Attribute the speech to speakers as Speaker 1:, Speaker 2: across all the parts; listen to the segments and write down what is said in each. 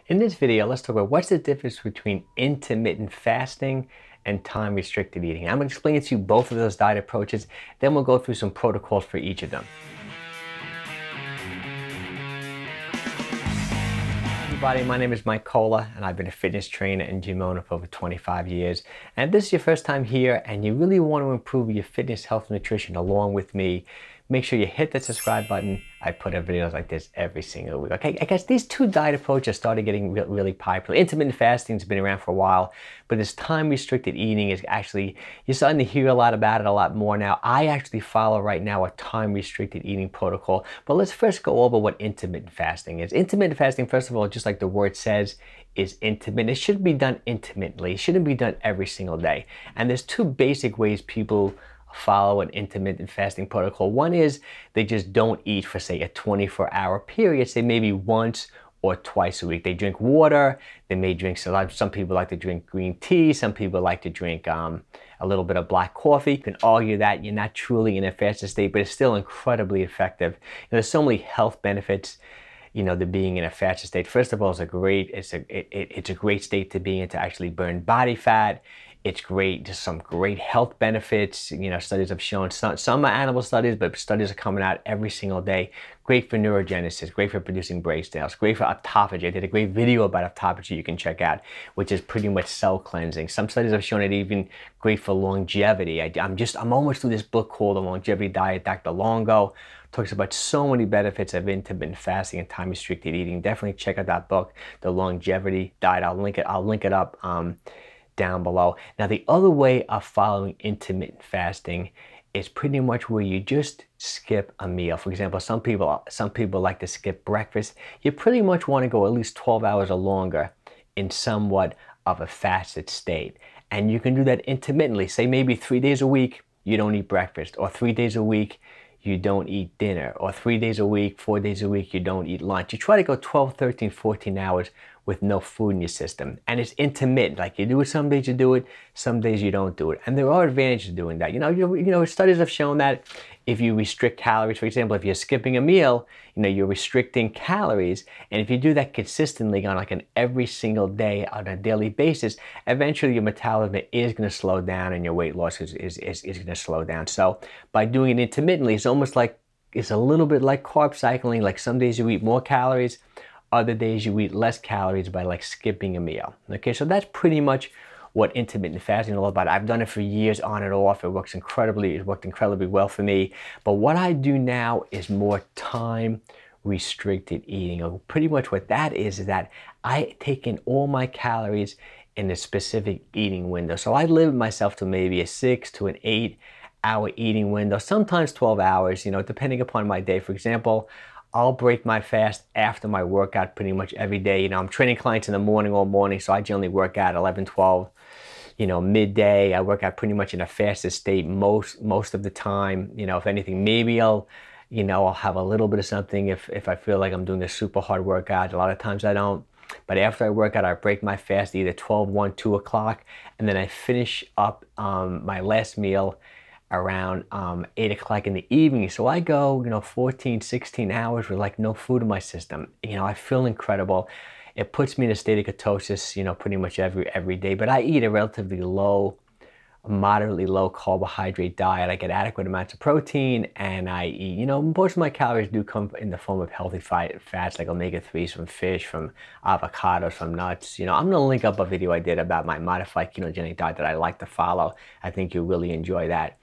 Speaker 1: In this video, let's talk about what's the difference between intermittent fasting and time-restricted eating. I'm going to explain it to you both of those diet approaches, then we'll go through some protocols for each of them. Everybody, my name is Mike Kohler, and I've been a fitness trainer and gym owner for over 25 years. And if this is your first time here and you really want to improve your fitness, health, and nutrition along with me, make sure you hit that subscribe button. I put up videos like this every single week. Okay, I guess these two diet approaches started getting really popular. Intermittent fasting has been around for a while, but this time-restricted eating is actually, you're starting to hear a lot about it a lot more now. I actually follow right now a time-restricted eating protocol, but let's first go over what intermittent fasting is. Intermittent fasting, first of all, just like the word says, is intermittent. It should be done intermittently. It shouldn't be done every single day. And there's two basic ways people follow an intermittent fasting protocol. One is they just don't eat for, say, a 24-hour period, say maybe once or twice a week. They drink water, they may drink salad. Some people like to drink green tea, some people like to drink a little bit of black coffee. You can argue that you're not truly in a fasted state, but it's still incredibly effective. There's so many health benefits, to being in a fasted state. First of all, it's a great state to be in, to actually burn body fat. It's great, just some great health benefits. Studies have shown, some are animal studies, but studies are coming out every single day. Great for neurogenesis, great for producing brain cells, great for autophagy. I did a great video about autophagy you can check out, which is pretty much cell cleansing. Some studies have shown it even great for longevity. I'm almost through this book called The Longevity Diet. Dr. Longo talks about so many benefits of intermittent fasting and time-restricted eating. Definitely check out that book, The Longevity Diet. I'll link it up down below. Now, the other way of following intermittent fasting is pretty much where you just skip a meal. For example, some people like to skip breakfast. You pretty much want to go at least 12 hours or longer in somewhat of a fasted state. And you can do that intermittently. Say maybe 3 days a week, you don't eat breakfast, or 3 days a week, you don't eat dinner, or 3 days a week, 4 days a week, you don't eat lunch. You try to go 12, 13, 14 hours with no food in your system. And it's intermittent. Like, you do it some days, you do it, some days you don't do it. And there are advantages to doing that. Studies have shown that if you restrict calories, for example, if you're skipping a meal, you're restricting calories. And if you do that consistently on like an every single day on a daily basis, eventually your metabolism is going to slow down and your weight loss is going to slow down. So by doing it intermittently, it's a little bit like carb cycling. Like, some days you eat more calories, other days you eat less calories by like skipping a meal. Okay, so that's pretty much what intermittent fasting is all about. I've done it for years on and off. It worked incredibly well for me. But what I do now is more time restricted eating. Pretty much what that is that I take in all my calories in a specific eating window. So I limit myself to maybe a 6 to an 8 hour eating window, sometimes 12 hours, depending upon my day. For example, I'll break my fast after my workout pretty much every day. I'm training clients in the morning all morning, so I generally work out 11, 12, midday. I work out pretty much in a fasted state most of the time. If anything, maybe I'll have a little bit of something if I feel like I'm doing a super hard workout. A lot of times I don't. But after I work out, I break my fast either 12, 1, 2 o'clock, and then I finish up my last meal around 8 o'clock in the evening. So I go, 14, 16 hours with like no food in my system. I feel incredible. It puts me in a state of ketosis, pretty much every day. But I eat a relatively moderately low carbohydrate diet. I get adequate amounts of protein, and I eat, most of my calories do come in the form of healthy fats like omega-3s from fish, from avocados, from nuts. I'm gonna link up a video I did about my modified ketogenic diet that I like to follow. I think you'll really enjoy that.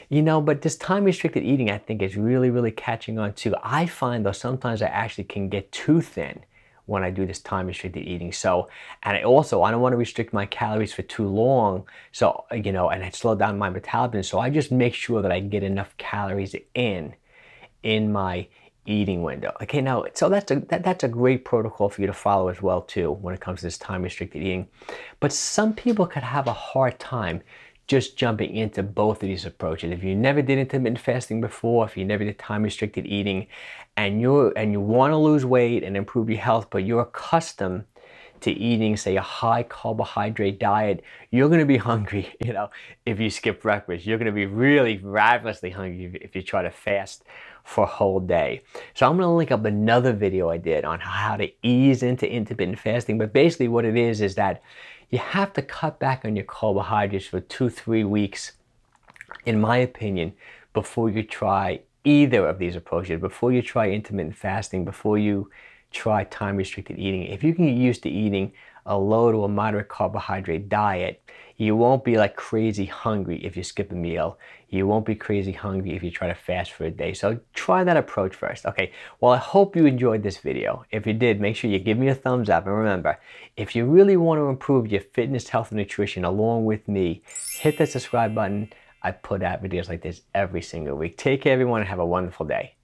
Speaker 1: But this time-restricted eating, I think, is really catching on too. I find, though, sometimes I actually can get too thin when I do this time-restricted eating. So, and I don't want to restrict my calories for too long. So, and I slow down my metabolism. So I just make sure that I get enough calories in my eating window. Okay, now, so that's a great protocol for you to follow as well too when it comes to this time-restricted eating. But some people could have a hard time just jumping into both of these approaches. If you never did intermittent fasting before, if you never did time-restricted eating, and you want to lose weight and improve your health, but you're accustomed to eating, say, a high carbohydrate diet, you're going to be hungry, if you skip breakfast. You're going to be really ravenously hungry if you try to fast for a whole day. So I'm gonna link up another video I did on how to ease into intermittent fasting. But basically what it is that you have to cut back on your carbohydrates for 2-3 weeks, in my opinion, before you try either of these approaches, before you try intermittent fasting, before you try time-restricted eating. If you can get used to eating a low to a moderate carbohydrate diet, you won't be like crazy hungry if you skip a meal. You won't be crazy hungry if you try to fast for a day. So try that approach first. Okay, well, I hope you enjoyed this video. If you did, make sure you give me a thumbs up. And remember, if you really want to improve your fitness, health, and nutrition along with me, hit that subscribe button. I put out videos like this every single week. Take care, everyone, and have a wonderful day.